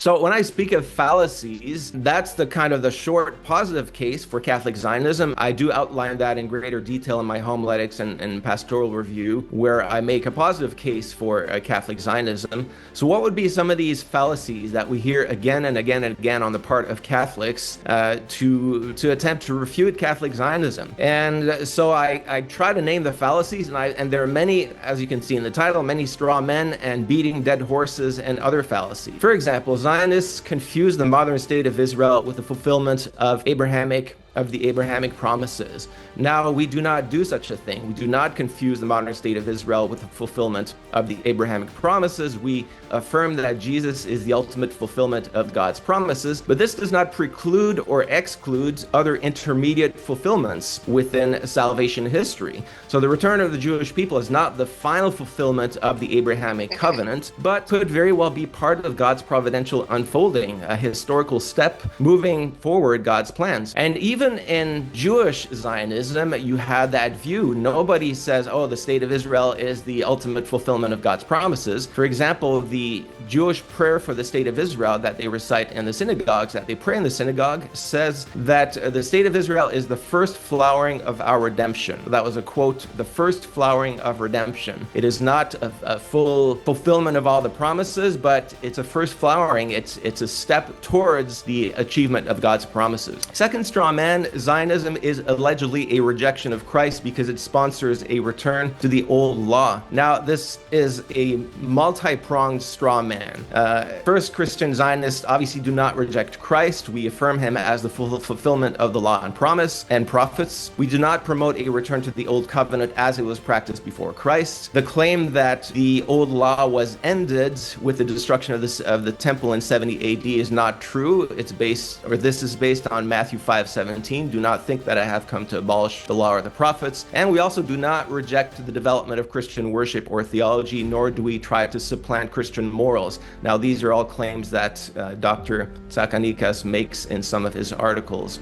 So when I speak of fallacies, that's the kind of the short positive case for Catholic Zionism. I do outline that in greater detail in my homiletics and pastoral review, where I make a positive case for Catholic Zionism. So what would be some of these fallacies that we hear again and again and again on the part of Catholics to attempt to refute Catholic Zionism? And so I try to name the fallacies, and there are many, as you can see in the title, many straw men and beating dead horses and other fallacies. For example, Zionists confuse the modern state of Israel with the fulfillment of the Abrahamic promises. Now, we do not do such a thing. We do not confuse the modern state of Israel with the fulfillment of the Abrahamic promises. We affirm that Jesus is the ultimate fulfillment of God's promises, but this does not preclude or exclude other intermediate fulfillments within salvation history. So the return of the Jewish people is not the final fulfillment of the Abrahamic covenant, but could very well be part of God's providential unfolding, a historical step moving forward God's plans. And even in Jewish Zionism, you had that view. Nobody says, oh, the state of Israel is the ultimate fulfillment of God's promises. For example, the Jewish prayer for the state of Israel that they recite in the synagogues, that they pray in the synagogue, says that the state of Israel is the first flowering of our redemption. That was a quote, the first flowering of redemption. It is not a full fulfillment of all the promises, but it's a first flowering. It's a step towards the achievement of God's promises. Second straw man, Zionism is allegedly a rejection of Christ because it sponsors a return to the old law. Now, this is a multi-pronged straw man. First, Christian Zionists obviously do not reject Christ. We affirm him as the full fulfillment of the law and promise and prophets. We do not promote a return to the old covenant as it was practiced before Christ. The claim that the old law was ended with the destruction of the temple in 70 AD is not true. This is based on Matthew 5:17. Do not think that I have come to abolish the law or the prophets. And we also do not reject the development of Christian worship or theology, nor do we try to supplant Christian morals. Now, these are all claims that Dr. Tsakanikas makes in some of his articles.